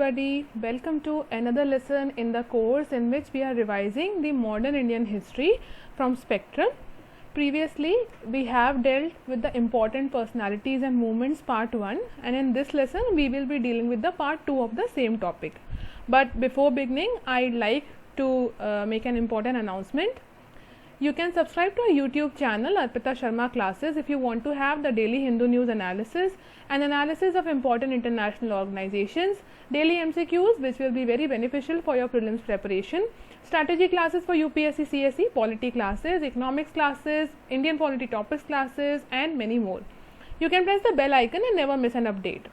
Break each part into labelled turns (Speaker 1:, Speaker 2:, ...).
Speaker 1: everybody, welcome to another lesson in the course in which we are revising the modern Indian history from Spectrum. Previously we have dealt with the important personalities and movements part 1, and in this lesson we will be dealing with the part 2 of the same topic. But before beginning, I'd like to make an important announcement. You can subscribe to our YouTube channel Arpita Sharma Classes if you want to have the daily Hindu news analysis and analysis of important international organizations, daily MCQs which will be very beneficial for your prelims preparation, strategy classes for UPSC CSE, polity classes, economics classes, Indian polity topics classes and many more. You can press the bell icon and never miss an update.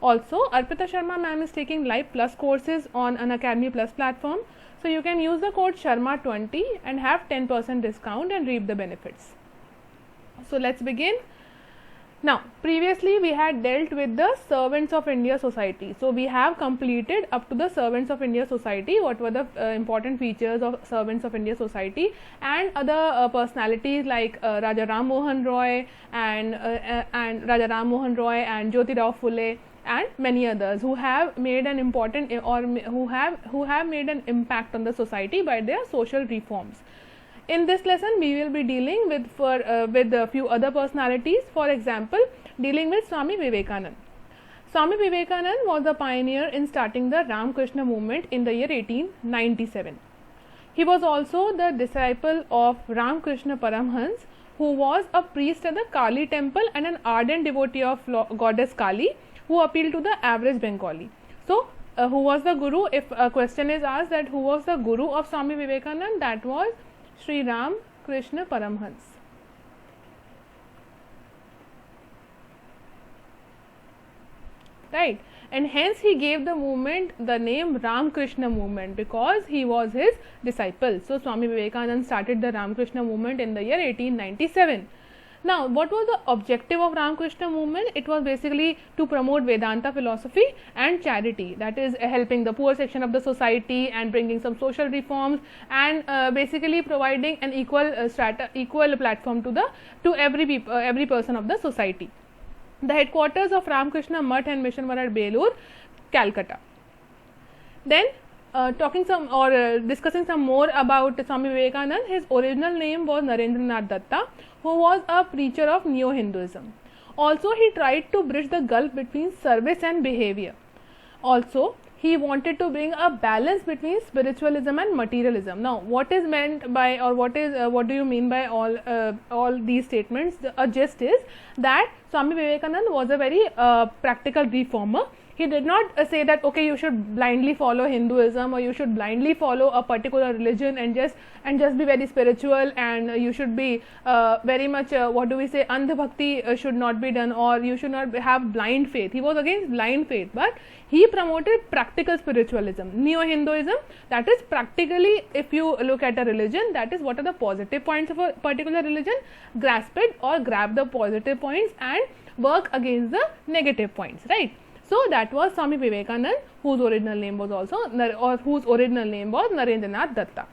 Speaker 1: Also, Arpita Sharma ma'am is taking live plus courses on an Academy Plus platform. So you can use the code SHARMA20 and have 10% discount and reap the benefits. So let's begin. Now, previously we had dealt with the Servants of India Society. So we have completed up to the Servants of India Society, what were the important features of Servants of India Society, and other personalities like Raja Ram Mohan Roy and Jyoti Rao Phule and many others who have made an important or who have made an impact on the society by their social reforms. In this lesson we will be dealing with a few other personalities. For example, dealing with Swami Vivekanand. Swami Vivekanand was a pioneer in starting the Ramakrishna movement in the year 1897. He was also the disciple of Ramakrishna Paramhans, who was a priest at the Kali temple and an ardent devotee of goddess Kali, who appealed to the average Bengali. So, who was the guru? If a question is asked that who was the guru of Swami Vivekanand, that was Sri Ram Krishna Paramhans. Right, and hence he gave the movement the name Ramakrishna movement because he was his disciple. So, Swami Vivekanand started the Ramakrishna movement in the year 1897. Now, what was the objective of Ramakrishna movement? It was basically to promote Vedanta philosophy and charity, that is helping the poor section of the society and bringing some social reforms and basically providing an equal platform to every person of the society. The headquarters of Ramakrishna Mutt and Mission were at Belur, Calcutta. Then discussing some more about Swami Vivekanand, his original name was Narendranath Datta, who was a preacher of Neo-Hinduism. Also, he tried to bridge the gulf between service and behavior. Also, he wanted to bring a balance between spiritualism and materialism. Now, what is meant by, or what do you mean by all these statements? A gist is that Swami Vivekananda was a very practical reformer. He did not say that okay, you should blindly follow Hinduism or you should blindly follow a particular religion and just be very spiritual, and you should be very much Andha bhakti should not be done, or you should not have blind faith. He was against blind faith, but he promoted practical spiritualism. Neo-Hinduism, that is practically, if you look at a religion, that is what are the positive points of a particular religion, grasp it or grab the positive points and work against the negative points, right? So that was Swami Vivekanand, whose original name was Narendranath Datta.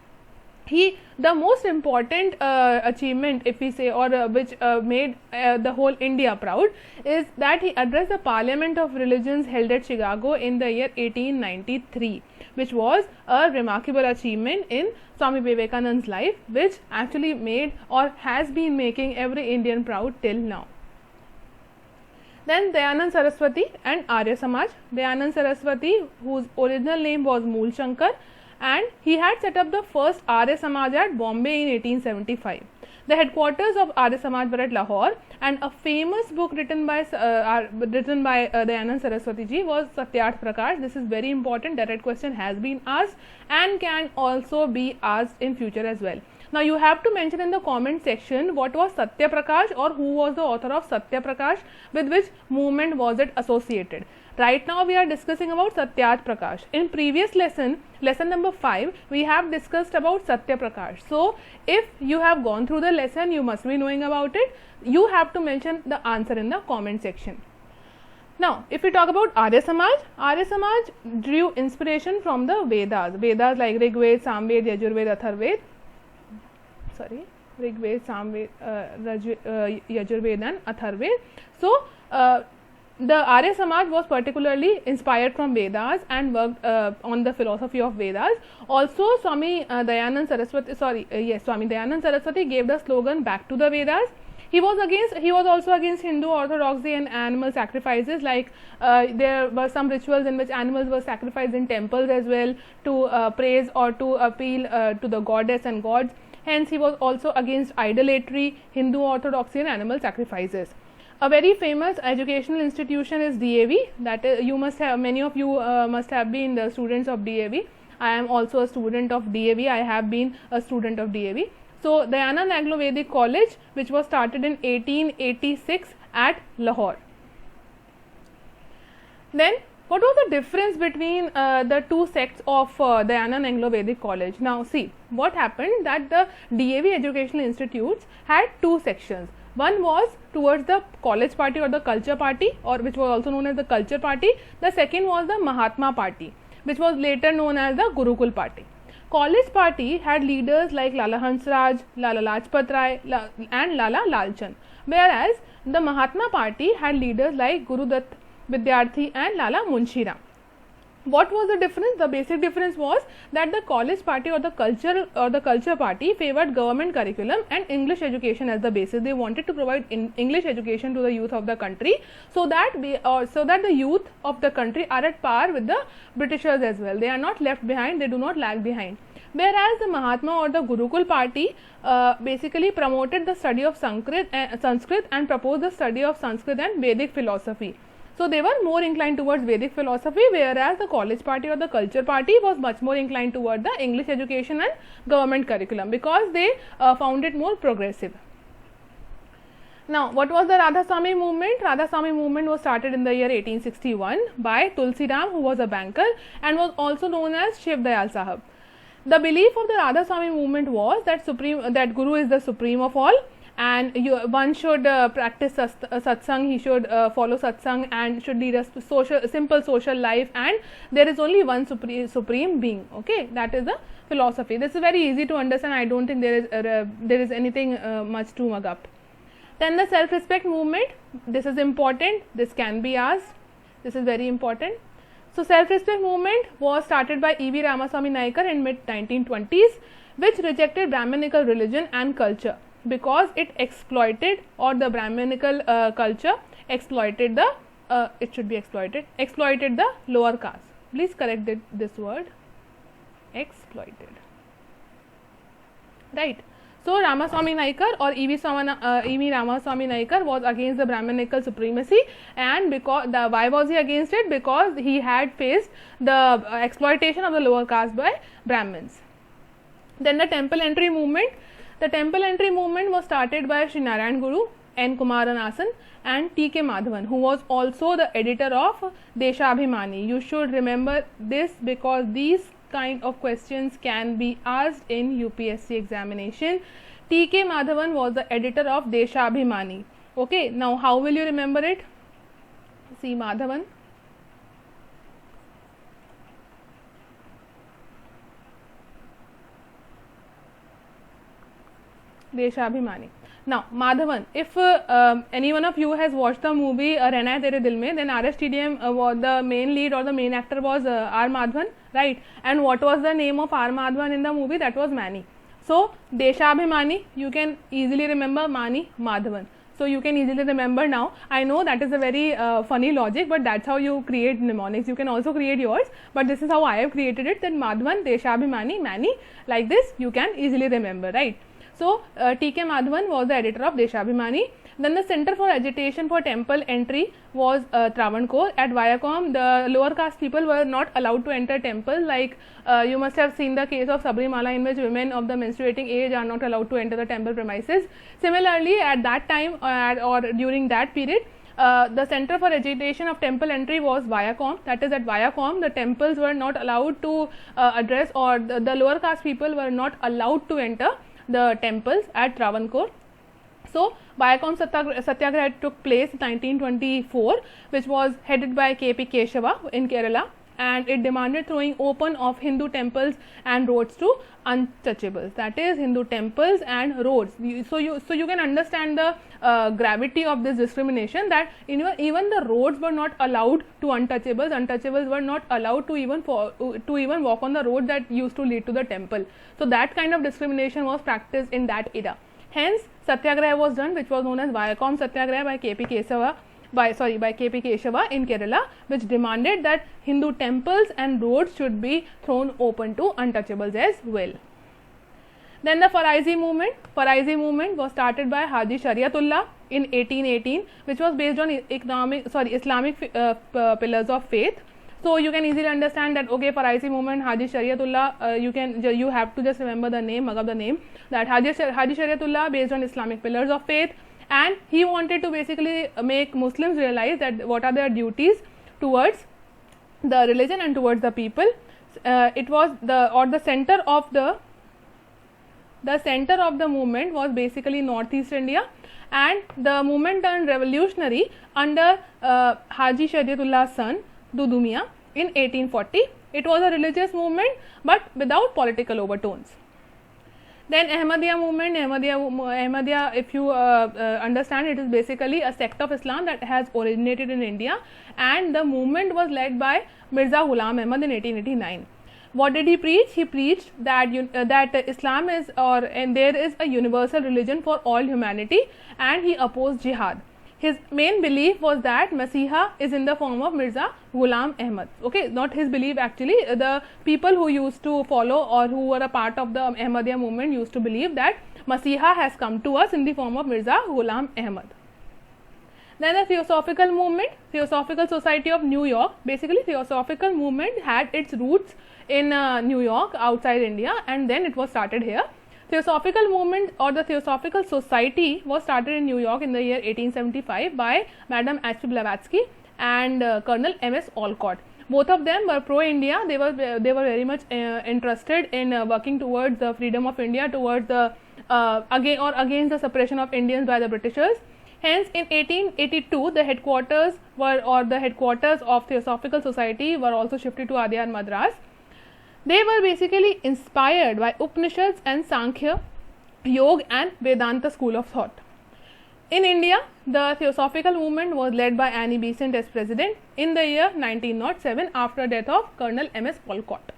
Speaker 1: The most important achievement, if we say, or which made the whole India proud, is that he addressed the Parliament of Religions held at Chicago in the year 1893, which was a remarkable achievement in Swami Vivekanand's life, which actually made or has been making every Indian proud till now. Then Dayanand Saraswati and Arya Samaj. Dayanand Saraswati, whose original name was Mool Shankar, and he had set up the first Arya Samaj at Bombay in 1875. The headquarters of Arya Samaj were at Lahore, and a famous book written by Dayanand Saraswati ji was Satyarth Prakash. This is very important. Direct question has been asked and can also be asked in future as well. Now, you have to mention in the comment section what was Satya Prakash or who was the author of Satya Prakash, with which movement was it associated. Right now, we are discussing about Satyarth Prakash. In previous lesson number 5, we have discussed about Satya Prakash. So, if you have gone through the lesson, you must be knowing about it. You have to mention the answer in the comment section. Now, if we talk about Arya Samaj drew inspiration from the Vedas like Rig Ved, Samved, Yajurved, Atharved. Rig Ved, Samved, Yajurved and Atharved. So, the Arya Samaj was particularly inspired from Vedas and worked on the philosophy of Vedas. Also, Swami Dayanand Saraswati gave the slogan "Back to the Vedas." He was also against Hindu orthodoxy and animal sacrifices. Like there were some rituals in which animals were sacrificed in temples as well to praise or to appeal to the goddess and gods. Hence, he was also against idolatry, Hindu orthodoxy and animal sacrifices. A very famous educational institution is DAV. That is, many of you must have been the students of DAV. I am also a student of DAV. I have been a student of DAV. So, Dayanand Anglo-Vedic College, which was started in 1886 at Lahore. Then, what was the difference between the two sects of Dayanand Anglo-Vedic College? Now, see, what happened that the DAV educational institutes had two sections. One was towards the college party or the culture party, or which was also known as the culture party. The second was the Mahatma party, which was later known as the Gurukul party. College party had leaders like Lala Hansraj, Lala Lajpat Rai and Lala Lalchand, whereas the Mahatma party had leaders like Guru Dutt Vidyarthi and Lala Munshi Ram. What was the difference? The basic difference was that the college party or the culture party favored government curriculum and English education as the basis. They wanted to provide English education to the youth of the country, so that the youth of the country are at par with the Britishers as well. They are not left behind. They do not lag behind. Whereas the Mahatma or the Gurukul party basically promoted the study of Sanskrit and proposed the study of Sanskrit and Vedic philosophy. So, they were more inclined towards Vedic philosophy, whereas the college party or the culture party was much more inclined toward the English education and government curriculum, because they found it more progressive. Now, what was the Radhaswami movement? Radhaswami movement was started in the year 1861 by Tulsi Ram, who was a banker and was also known as Shiv Dayal Sahab. The belief of the Radhaswami movement was that Guru is the supreme of all, and one should practice satsang, he should follow satsang and should lead us to simple social life, and there is only one supreme being. Okay, that is the philosophy. This is very easy to understand. I don't think there is anything much to mug up. Then the self-respect movement. This is important. This can be asked. This is very important. So, self-respect movement was started by E.V. Ramaswamy Naikar in mid-1920s, which rejected Brahminical religion and culture, because it exploited, or the Brahminical culture exploited the exploited the lower caste. Please correct this word, exploited, right. So, Ramaswamy Naikar or E.V. Ramaswamy Naikar was against the Brahminical supremacy, and why was he against it? Because he had faced the exploitation of the lower caste by Brahmins. Then the temple entry movement. The temple entry movement was started by Sri Narayan Guru, N. Kumaranasan and T.K. Madhavan, who was also the editor of Deshabhimani. You should remember this, because these kind of questions can be asked in UPSC examination. T.K. Madhavan was the editor of Deshabhimani. Okay, now how will you remember it? See, Madhavan. Deshabhimani. Now, Madhavan, if any one of you has watched the movie Rehna Hai Tere Dil Mein, then RSTDM, the main lead or the main actor was R. Madhavan, right? And what was the name of R. Madhavan in the movie? That was Mani. So, Deshabhimani, you can easily remember Mani, Madhavan. So, you can easily remember now. I know that is a very funny logic, but that's how you create mnemonics. You can also create yours, but this is how I have created it. Then Madhavan, Deshabhimani, Mani, like this, you can easily remember, right? So, T.K. Madhavan was the editor of Deshabhimani. Then the Center for Agitation for Temple Entry was Travancore. At Viacom, the lower caste people were not allowed to enter temple. Like you must have seen the case of Sabrimala, in which women of the menstruating age are not allowed to enter the temple premises. Similarly, at that time or during that period, the Center for Agitation of Temple Entry was Viacom. That is, at Viacom, the temples were not allowed to address, or the lower caste people were not allowed to enter the temples at Travancore. So, Viacom Satyagraha took place in 1924, which was headed by K.P. Keshava in Kerala. and it demanded throwing open of Hindu temples and roads to untouchables. That is Hindu temples and roads. So you can understand the gravity of this discrimination, that even the roads were not allowed to untouchables. Untouchables were not allowed to even walk on the road that used to lead to the temple. So that kind of discrimination was practiced in that era. Hence, Satyagraha was done, which was known as Viacom Satyagraha by K.P. Keshava in Kerala, which demanded that Hindu temples and roads should be thrown open to untouchables as well. Then the Faraizi movement was started by Haji Shariatullah in 1818, which was based on Islamic pillars of faith. So you can easily understand that, okay, Faraizi movement, Haji Shariatullah, you have to just remember the name, mug up the name, that Haji Shariatullah based on Islamic pillars of faith, and he wanted to basically make Muslims realize that what are their duties towards the religion and towards the people. It was the center of the movement was basically Northeast India, and the movement turned revolutionary under Haji Shariatullah's son Dudu Mian in 1840. It was a religious movement but without political overtones. Then Ahmadiyya movement. Ahmadiyya, if you understand, it is basically a sect of Islam that has originated in India, and the movement was led by Mirza Ghulam Ahmad in 1889. What did he preach? He preached that Islam is and there is a universal religion for all humanity, and he opposed jihad. His main belief was that Masiha is in the form of Mirza Ghulam Ahmad. Okay, not his belief actually. The people who used to follow or who were a part of the Ahmadiyya movement used to believe that Masiha has come to us in the form of Mirza Ghulam Ahmad. Then the Theosophical movement, Theosophical Society of New York. Basically, Theosophical movement had its roots in New York, outside India, and then it was started here. Theosophical movement or the Theosophical Society was started in New York in the year 1875 by Madam H.P. Blavatsky and Colonel M.S. Olcott. Both of them were pro-India. They were very much interested in working towards the freedom of India, towards the against the suppression of Indians by the Britishers. Hence, in 1882, the headquarters of Theosophical Society were also shifted to Adyar, Madras. They were basically inspired by Upanishads and Sankhya, Yoga and Vedanta school of thought. In India, the Theosophical movement was led by Annie Besant as president in the year 1907 after the death of Colonel M.S. Olcott.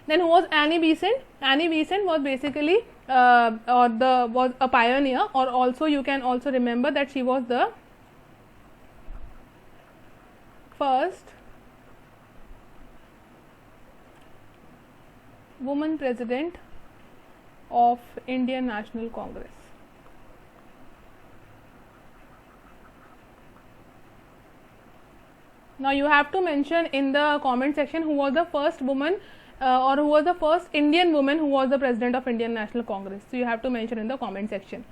Speaker 1: Then who was Annie Besant? Annie Besant was basically was a pioneer, or also you can also remember that she was the first woman president of Indian National Congress. Now you have to mention in the comment section who was the first woman or who was the first Indian woman who was the president of Indian National Congress. So you have to mention in the comment section.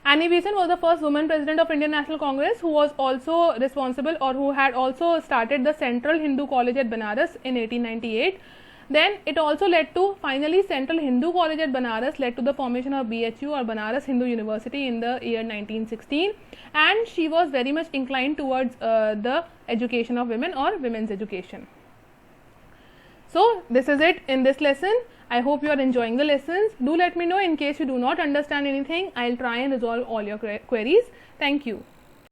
Speaker 1: Annie Besant was the first woman president of Indian National Congress, who was also responsible or who had also started the Central Hindu College at Banaras in 1898. Then it also led to, finally, Central Hindu College at Banaras led to the formation of BHU or Banaras Hindu University in the year 1916, and she was very much inclined towards the education of women or women's education. So this is it in this lesson. I hope you are enjoying the lessons. Do let me know in case you do not understand anything. I will try and resolve all your queries. Thank you.